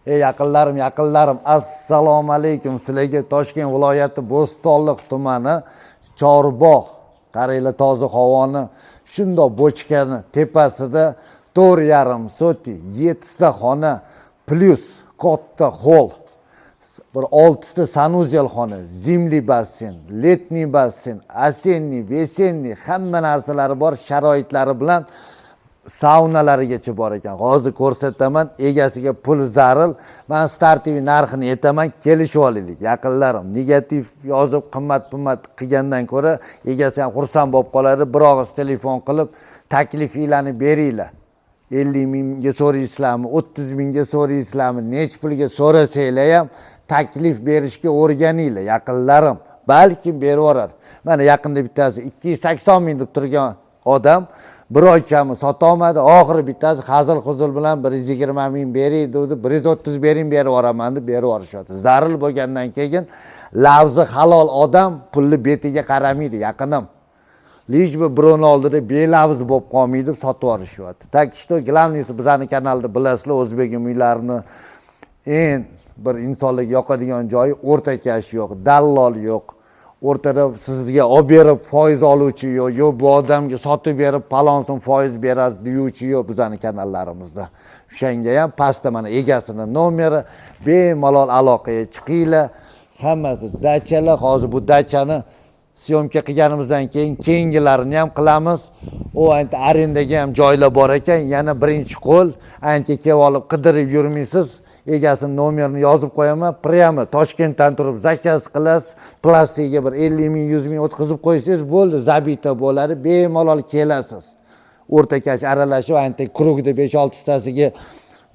Ey yaqinlarim, assalomu alaykum. Sizlarga Toshkent viloyati Bo'stonliq tumani Chorbog'. Qaranglar, toza havoni shundoq bochkani tepasida 4,5 soti, 7 ta xona plus katta hol, bir 6 ta sanuzel xona, zimli basseyn, letniy basseyn, asenniy, vesenniy hamma narsalari bor, sharoitlari bilan saunalarigacha bor ekan. Hozir ko'rsataman, egasiga pul zaril. Men startiy narxini aytaman, kelishib olaylik. Yaqinlarim, negativ yozib qimmat qilgandan ko'ra egasi ham xursand bo'lib qoladi. Bir og'iz telefon qilib taklifinglarni beringlar. 50 mingga so'raysizlarmi, 30 mingga so'raysizlarmi, nech pulga so'rasanglar ham taklif berishga o'rganinglar yaqinlarim. Balki berib yuborar. Mana yaqinda bittasi 280 ming deb turgan odam bir oychami sotolmadi. Oxiri bittasi hazil huzul bilan 120 ming bering dedi, 130 bering berib yuboraman deb berib yuborishyapti. Zaril bo'lgandan keyin lavzi halol odam pulni betiga qaramaydi yaqinim. Lij bir birovni oldida belavz bo'lib qolmaydi deb sotib yuborishyapti. Tak что главныйsi bizning kanalda bilasizlar, o'zbek uylarini eng bir insonlarga yoqadigan joyi o'rtakash yo'q, dallol yo'q. O'rtada sizga olib berib foiz oluvchi yo'q, bu odamga sotib berib palonsin foiz berasiz deyuvchi yo'q bizning kanallarimizda. O'shanga ham pastda mana egasining nomeri, bemalol aloqaga chiqinglar. Hammasi dachalar. Hozir bu dachani syomka qilganimizdan keyin keyingilarini ham qilamiz. O ancha arendaga ham joylar bor ekan, yana birinchi qo'l ancha kelib olib qidirib yurmaysiz. Egasini nomerini yozib qo'yaman. Prямо Toshkentdan turib zakaz qilasiz. Plastikiga bir 50 ming, 100 ming o'tkazib qo'ysangiz bo'ldi, zabita bo'ladi. Bemalol kelasiz. O'rtakash aralashib ancha krugda 5-6 tasiga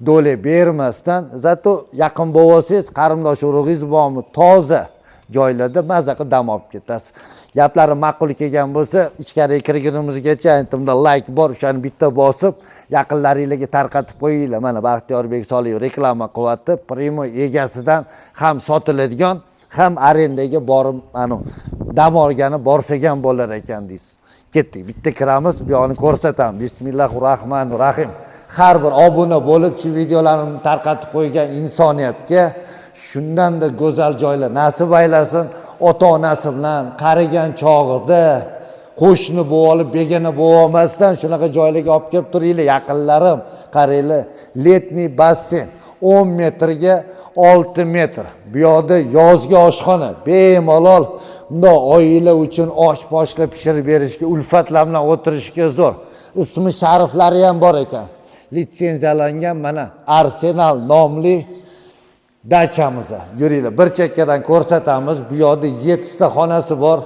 do'le bermasdan, zato yaqin bo'lsangiz, qarindosh urug'ingiz bormi, toza joylarda maza qilib dam olib ketasiz. Gaplari ma'qul kelgan bo'lsa, ichkariga kirgunimizgacha aytimda like bor, o'shani bitta bosib, yaqinlaringizga tarqatib qo'yinglar. Mana Baxtiyorbek Soliyev reklama qilyapti. Primo egasidan ham sotiladigan, ham arendaga borib, dam olgani borsagan bo'lar ekan deysiz. Ketdik, bitta kiramiz, bu yoqni ko'rsataman. Bismillahirrohmanirrohim. Har bir obuna bo'lib, shu videolarni tarqatib qo'ygan insoniyatga shundan da go'zal joylar nasib aylasin. Ota-onasi bilan qarigan chog'ida qo'shni bo'lib olib, begona bo'lib olmasdan shunaqa joylarga olib kelib turinglar yaqinlarim. Qaranglar, letniy basseyn 10 metrga 6 metr. Bu yoqda yozgi oshxona, bemalol bundoq oila uchun osh-poshlar pishirib berishga, ulfatlar bilan o'tirishga zo'r. Ismi shariflari ham bor ekan. Litsenziyalangan mana Arsenal nomli dachamiz. Yuringlar, bir chekkadan ko'rsatamiz. Bu yoqda 7 ta xonasi bor.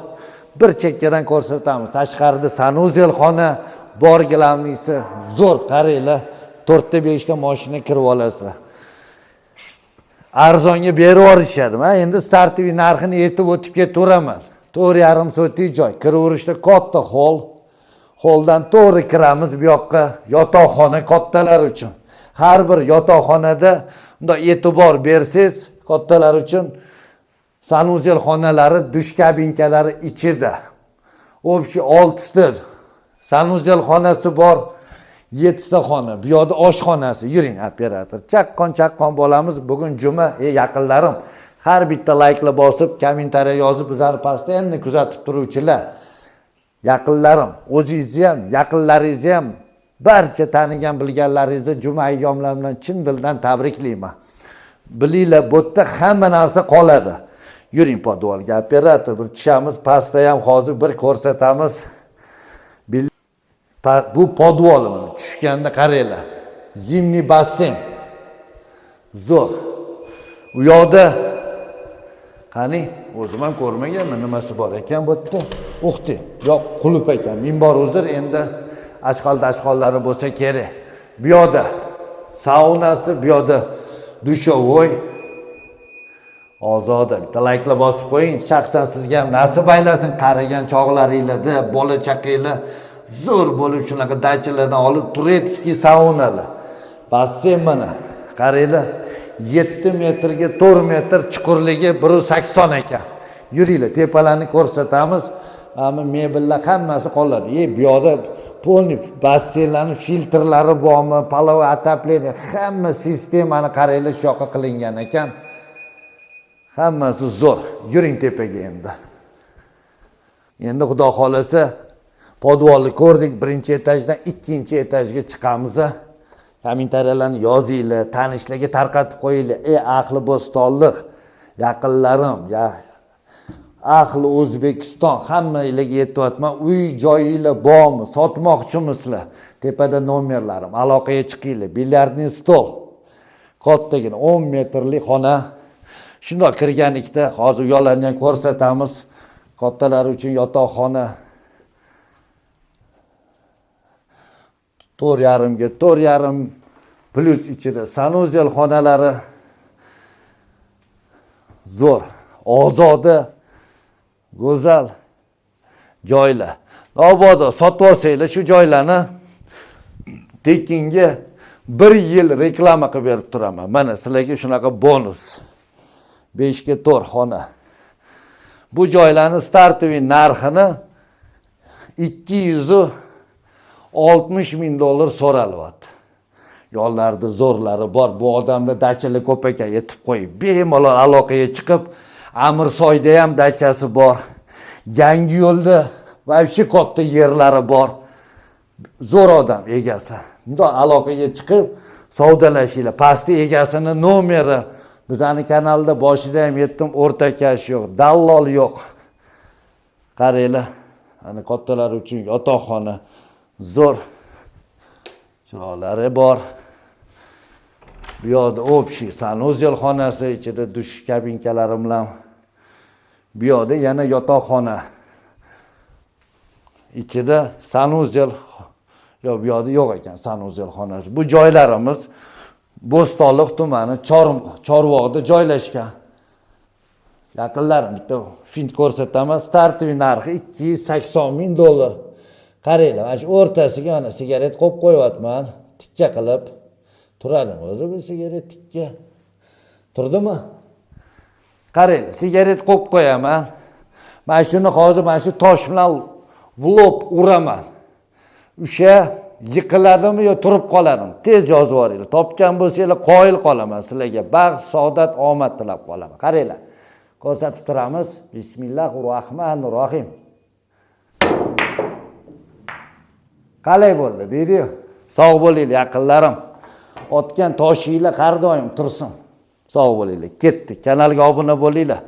Bir chekkadan ko'rsatamiz. Tashqarida sanuzel xona bor, gilamlisi zo'r. Qaranglar, 4 ta 5 ta mashina kirib olasizlar. Arzonga berib yuborishadi. Men endi startiy narxini aytib o'tib ketaveraman. 4,5 sotli joy. Kiraverishda katta hol. Holdan to'g'ri kiramiz bu yoqqa. Yotoqxona kattalar uchun. Har bir yotoqxonada unda e'tibor bersiz, kattalar uchun sanuzel xonalari, dush kabinkalari ichida. Общий 6 ta sanuzel xonasi bor, 7 ta xona. Bu yoqda oshxonasi. Yuring, operator. Chaqqon bo'lamiz. Bugun juma, yaqinlarim. Har bitta like'la bosib, kommentariya yozib, bizlarni pastda endi kuzatib turuvchilar. Yaqinlarim, o'zingizni ham, yaqinlaringizni ham barcha tanigan bilganlaringizni juma ayyomlari bilan chin dildan tabriklayman. Bilinglar, bu yerda hamma narsa qoladi. Yuring podvalga, operator, bir tushamiz, pastda ham hozir bir ko'rsatamiz. Bu podval tushganda qaranglar. Zimniy basseyn. Zo'r. U yoqda qani, o'zim ham ko'rmaganman nimasi bor ekan bu yerda. O'xti, yo'q, qulub ekan. Minbar o'zir endi ashqol-dashqollari bo'lsa kerak. Bu yoqda saunasi, bu yoqda dushovoy. Ozoda, bitta like'la bosib qo'ying. Shaxsan sizga ham nasib aylasin, qarigan chog'laringizda, bola chaqanglar zo'r bo'lib shunaqa dachalardan olib turetskiy saunalar. Basseyn mana, qaranglar, 7 metrga 4 metr chuqurligi 180 ekan. Yuringlar, tepalarni ko'rsatamiz. Mana mebellar hammasi qoladi. Bu yoqda polni basseynlarning filtrlari bormi, palov отопление, hamma sistemani qaranglar shu yoqqa qilingan ekan. Hammasi zo'r. Yuring tepaga endi. Endi xudo xolasa podvolni ko'rdik, birinchi etajdan ikkinchi etajga chiqamiz. Kommentariyalarni yozinglar, tanishlarga tarqatib qo'yinglar. Ahli Bo'stonliq, yaqinlarim, ahli O'zbekiston hammanglarga aytyapman, uy joyinglar bormi, sotmoqchimisizlar? Tepada nomerlarim, aloqaga chiqinglar. Bilyardli stol, kattagina 10 metrlik xona. Shundoq kirganlikda hozir uyoqlarni ham ko'rsatamiz. Kattalar uchun yotoqxona 4,5 ga 4,5 plus ichida sanuzel xonalari zo'r, ozoda, go'zal joylar. Mabodo sotib olsanglar shu joylarni tekinga 1 yil reklama qilib berib turaman. Mana sizlarga shunaqa bonus. 5 ga 4 xona. Bu joylarning startoviy narxini $260 ming so'ralyapti. Yo'llarda zo'rlari bor. Bu odamlar dachalar ko'p ekan, yetib qo'yib. Bemalol aloqaga chiqib, Amirsoyda ham dachasi bor. Yangi yo'lda vobshe katta yerlari bor. Zo'r odam egasi. Bundoq aloqaga chiqib, savdolashinglar. Pastda egasini nomeri. Bizning kanalda boshida ham aytdim, o'rtakash yo'q, dallol yo'q. Qaranglar, ana kattalar uchun yotoqxona zo'r. Chiroqlari bor. Bu yoqda общий sanuzel xonasi, ichida dush kabinkalari bilan. Bu yoqda yana yotoqxona. Ichida sanuzel yo'q, bu yoqda yo'q ekan sanuzel xonasi. Bu joylarimiz Bo'stonliq tumani Chorvoqda joylashgan. Yaqinlarim bitta fint ko'rsataman. Startoviy narxi $280 ming. Qaranglar, mana shu o'rtasiga mana sigaret qo'yib qo'yapman, tikka qilib. Turadimi o'zi bu sigaret tikka? Turdimi? Qaranglar, sigaret qo'yib qo'yaman. Mana shuni hozir mana shu tosh bilan vlog uraman. O'sha yiqiladimi yo turib qoladimi? Tez yozib yuboringlar. Topgan bo'lsanglar qoyil qolaman sizlarga. Baxt, saodat, omad tilab qolaman. Qaranglar. Ko'rsatib turamiz. Bismillahirrohmanirrohim. Qalay bo'ldi, deydi-yu. Sog' bo'linglar yaqinlarim. Otgan toshinglar har doim tursin. Sog' bo'linglar. Ketdik. Kanalga obuna bo'linglar.